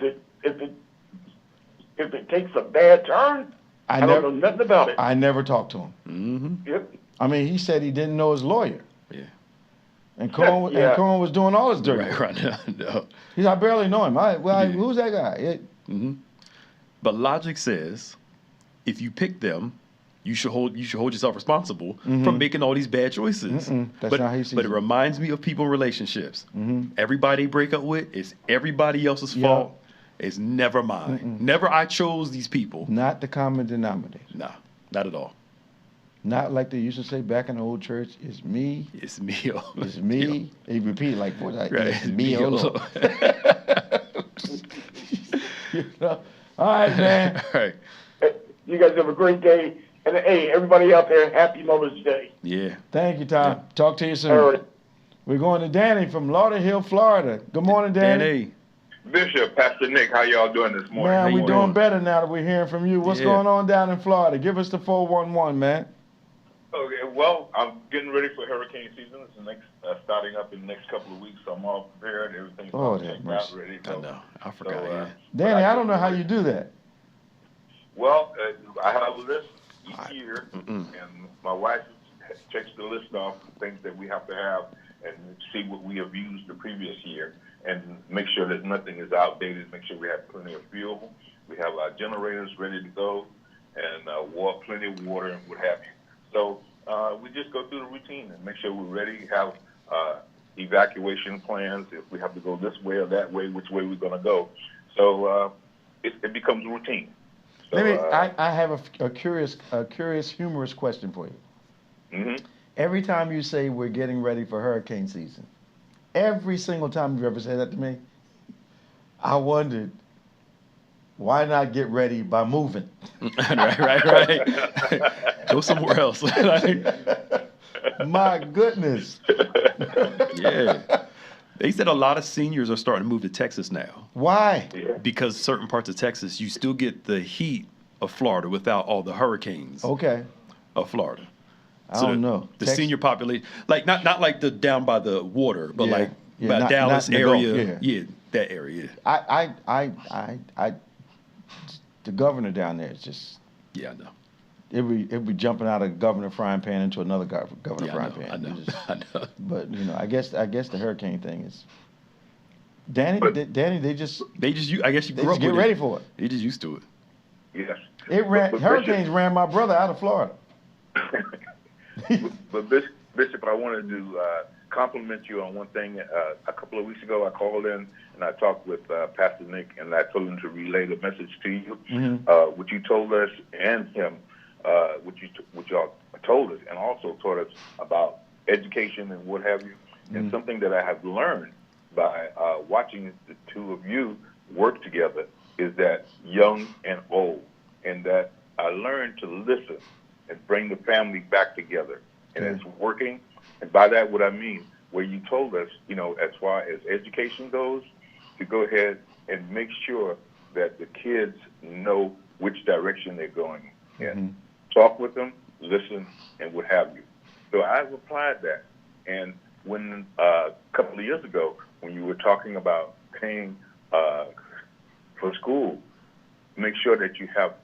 it takes a bad turn, I don't know nothing about it. I never talked to him. Mm-hmm. Yep. I mean, he said he didn't know his lawyer. Yeah. And Cohen was doing all his dirty work. Right. No. He said, I barely know him. Who's that guy? Mm-hmm. But logic says, if you pick them, you should hold yourself responsible for making all these bad choices. That's not how he sees it reminds me of people in relationships. Everybody break up with, it's everybody else's fault. It's never mine. Never I chose these people. Not the common denominator. Nah, not at all. Not like they used to say back in the old church, it's me. It's me. It's me. He repeated like, what? Right. It's me. You know? All right, man. All right. You guys have a great day. And, hey, everybody out there, happy Mother's Day. Yeah. Thank you, Tom. Yeah. Talk to you soon. All right. We're going to Danny from Lauderhill, Florida. Good morning, Danny. Bishop, Pastor Nick, how y'all doing this morning? Man, we're doing better now that we're hearing from you. What's going on down in Florida? Give us the 411, man. Okay, well, I'm getting ready for hurricane season. It's starting up in the next couple of weeks, so I'm all prepared. Everything's all checked out, ready. I know. I forgot. Danny, I don't know how you do that. Well, I have a list each year, and my wife checks the list off of things that we have to have and see what we have used the previous year and make sure that nothing is outdated, make sure we have plenty of fuel, we have our generators ready to go, and plenty of water and what have you. So we just go through the routine and make sure we're ready, have evacuation plans, if we have to go this way or that way, which way we're going to go. So it becomes routine. So, I have a curious, humorous question for you. Mm-hmm. Every time you say we're getting ready for hurricane season, every single time you've ever said that to me, I wondered, why not get ready by moving? right. Go somewhere else. My goodness. Yeah. They said a lot of seniors are starting to move to Texas now. Why? Because certain parts of Texas, you still get the heat of Florida without all the hurricanes of Florida. I don't know. The senior population, like not like the down by the water, but by not, Dallas not area. Yeah, that area. The governor down there is just. Yeah, I know. It'd be jumping out of governor frying pan into another governor frying pan. I know. But I guess the hurricane thing is. Danny, they just I guess you grew up with it. Get ready for it. They just used to it. Yes. Hurricanes ran my brother out of Florida. But Bishop, I wanted to compliment you on one thing. A couple of weeks ago, I called in and I talked with Pastor Nick, and I told him to relay the message to you, what you told us and him, what y'all told us, and also taught us about education and what have you. And something that I have learned by watching the two of you work together is that young and old, and that I learned to listen and bring the family back together. And it's working. And by that, what I mean, where you told us, as far as education goes, to go ahead and make sure that the kids know which direction they're going in. Talk with them, listen, and what have you. So I've applied that. And when a couple of years ago, when you were talking about paying for school, make sure that you have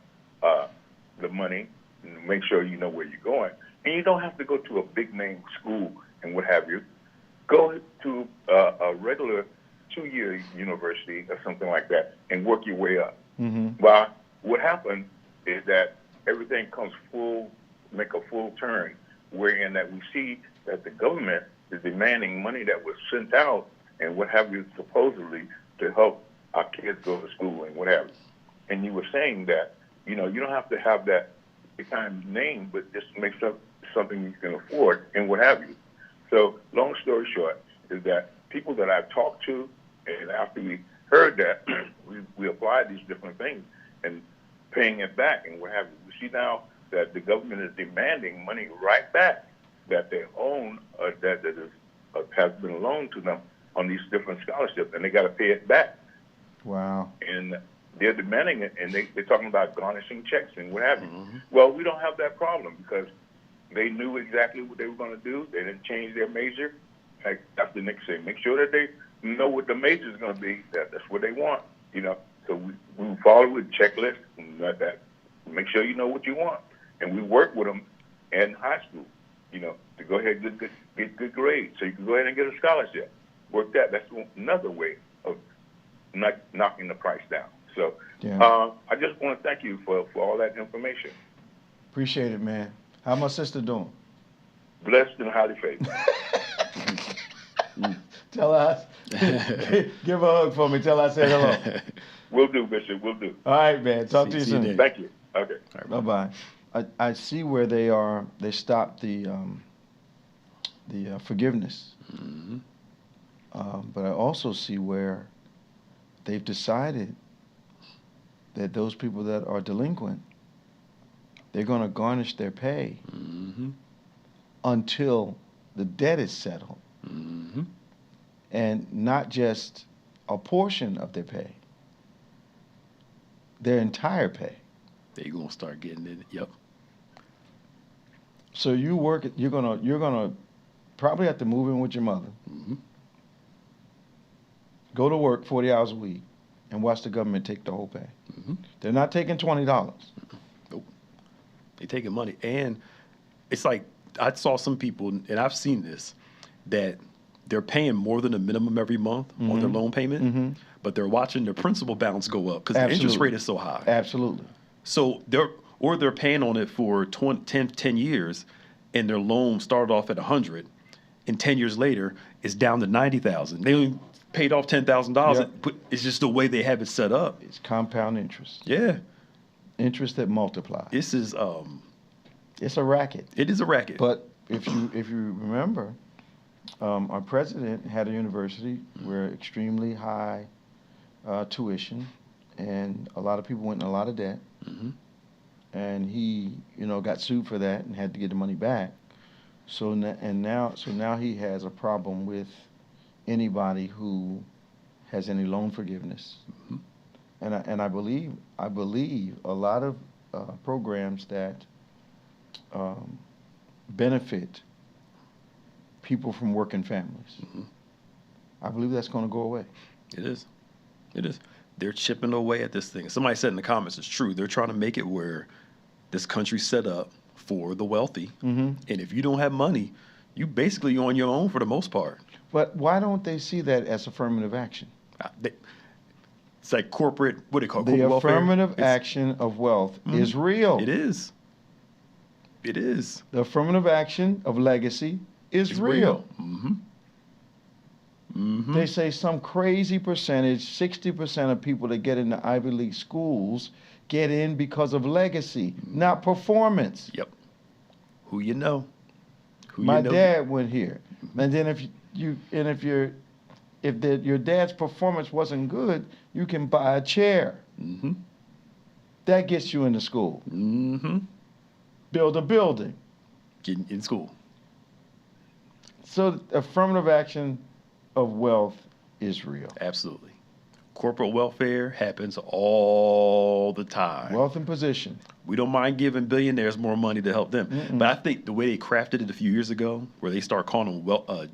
the money, and make sure you know where you're going. And you don't have to go to a big name school and what have you. Go to a regular 2-year university or something like that and work your way up. Well, what happened is that everything comes make a full turn, wherein that we see that the government is demanding money that was sent out and what have you, supposedly to help our kids go to school and what have you. And you were saying that, you don't have to have that kind of name, but just make something you can afford and what have you. So long story short is that people that I've talked to, and after we heard that, we applied these different things and paying it back and what have you. We see now that the government is demanding money right back that they own that has been loaned to them on these different scholarships, and they got to pay it back. Wow. And they're demanding it, and they're talking about garnishing checks and what have you. Well, we don't have that problem because they knew exactly what they were going to do. They didn't change their major. Like Dr. Nick said, make sure that they know what the major is going to be. That's what they want, So we follow with checklist and that. Make sure you know what you want, and we work with them in high school, to go ahead and get good grades, so you can go ahead and get a scholarship. Work that. That's another way of not knocking the price down. So I just want to thank you for all that information. Appreciate it, man. How my sister doing? Blessed and highly favored. Tell her, give her a hug for me. Tell her I said hello. Will do, Bishop. Will do. All right, man. Talk to you soon. Thank you. Okay. Right, bye-bye. I see where they are. They stopped the forgiveness. But I also see where they've decided that those people that are delinquent, they're going to garnish their pay until the debt is settled. And not just a portion of their pay, their entire pay. They're going to start getting it. Yep. So you're gonna probably have to move in with your mother. Go to work 40 hours a week and watch the government take the whole pay. They're not taking $20. Nope. They're taking money. And it's like, I saw some people, and I've seen this, that they're paying more than a minimum every month on their loan payment, but they're watching their principal balance go up because the interest rate is so high. Absolutely. So they're paying on it for 10 years, and their loan started off at $100, and 10 years later it's down to $90,000. They only paid off $10,000. But it's just the way they have it set up. It's compound interest. Yeah. Interest that multiplies. This is it's a racket. It is a racket. But if you remember, our president had a university where extremely high tuition, and a lot of people went in a lot of debt. And he, got sued for that and had to get the money back. So now he has a problem with anybody who has any loan forgiveness. And I believe a lot of programs that benefit people from working families. I believe that's going to go away. It is. They're chipping away at this thing. Somebody said in the comments, it's true. They're trying to make it where this country's set up for the wealthy. And if you don't have money, you basically on your own for the most part. But why don't they see that as affirmative action? It's like corporate, what do they call it? The affirmative action of wealth is real. It is. The affirmative action of legacy is real. They say some crazy percentage, 60% of people that get into Ivy League schools get in because of legacy, not performance. Yep. Who you know. My dad went here. And then if your dad's performance wasn't good, you can buy a chair. That gets you into school. Build a building. Get in school. So affirmative action of wealth is real. Absolutely. Corporate welfare happens all the time. Wealth and position. We don't mind giving billionaires more money to help them. But I think the way they crafted it a few years ago, where they start calling them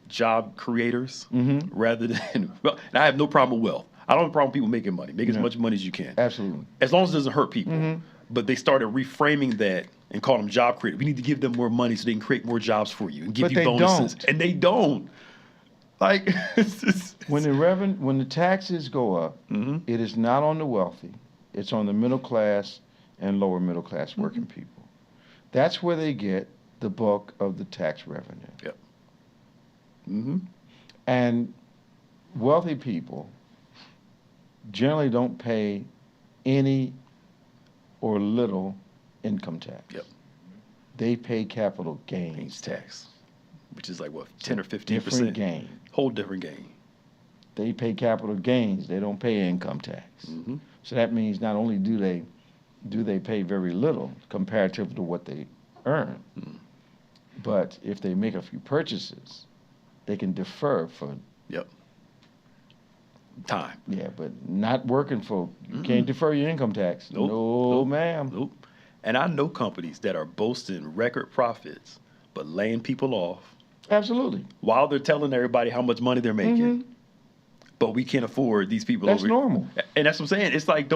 job creators rather than, and I have no problem with wealth. I don't have a problem with people making money. Make as much money as you can. Absolutely. As long as it doesn't hurt people. But they started reframing that and called them job creators. We need to give them more money so they can create more jobs for you and give you bonuses. And they don't. Like, when the taxes go up, it is not on the wealthy. It's on the middle class and lower middle class working people. That's where they get the bulk of the tax revenue. Yep. And wealthy people generally don't pay any or little income tax. Yep. They pay capital gains tax, which is like what, 10 or 15%? Different game. Whole different game. They pay capital gains. They don't pay income tax. So that means not only do they pay very little comparative to what they earn, But if they make a few purchases, they can defer for time. Yeah, but not working for, you can't defer your income tax. Nope. No, ma'am. Nope. And I know companies that are boasting record profits, but laying people off. Absolutely. While they're telling everybody how much money they're making. But we can't afford these people. That's normal. And that's what I'm saying. It's like,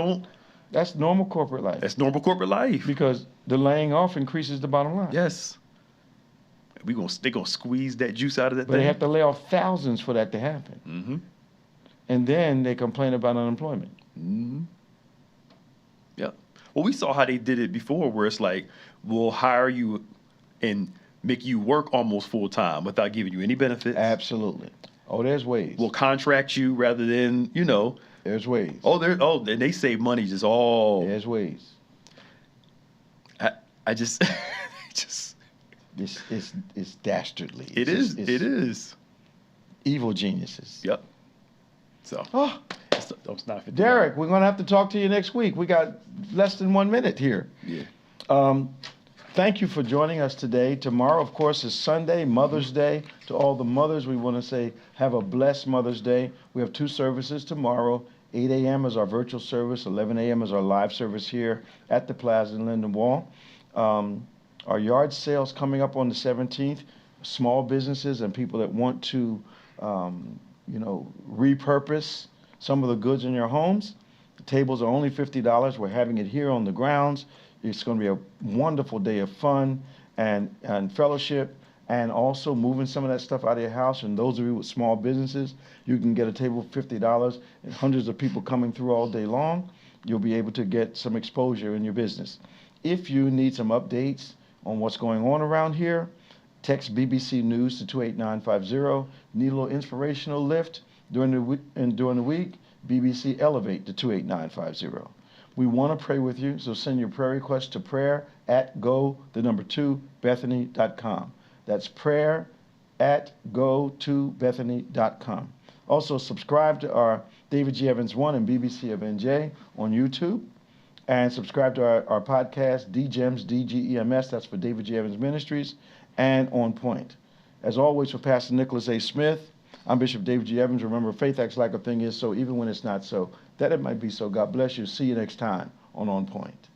that's normal corporate life. That's normal corporate life. Because the laying off increases the bottom line. Yes. They're going to squeeze that juice out of that thing. But they have to lay off thousands for that to happen. Mm-hmm. And then they complain about unemployment. Mm-hmm. Yep. Well, we saw how they did it before, where it's like, we'll hire you and make you work almost full time without giving you any benefits. Absolutely. Oh, there's ways. We'll contract you rather than, There's ways. And they save money just all. There's ways. I just, It's dastardly. It is. Evil geniuses. Yep. So. It's not 50. Derek, we're going to have to talk to you next week. We got less than 1 minute here. Yeah. Thank you for joining us today. Tomorrow, of course, is Sunday, Mother's Day. To all the mothers, we want to say have a blessed Mother's Day. We have 2 services tomorrow. 8 a.m. is our virtual service. 11 a.m. is our live service here at the Plaza in Lindenwold. Our yard sale's coming up on the 17th. Small businesses and people that want to, repurpose some of the goods in your homes. The tables are only $50. We're having it here on the grounds. It's going to be a wonderful day of fun and fellowship, and also moving some of that stuff out of your house. And those of you with small businesses, you can get a table for $50 and hundreds of people coming through all day long. You'll be able to get some exposure in your business. If you need some updates on what's going on around here, text BBC News to 28950. Need a little inspirational lift during the week, BBC Elevate to 28950. We want to pray with you, so send your prayer request to prayer@go2bethany.com. That's prayer@go2bethany.com. Also, subscribe to our David G. Evans 1 and BBC of NJ on YouTube. And subscribe to our podcast, DGEMS, DGEMS, that's for David G. Evans Ministries, and On Point. As always, for Pastor Nicholas A. Smith, I'm Bishop David G. Evans. Remember, faith acts like a thing is so, even when it's not so, that it might be so. God bless you. See you next time on Point.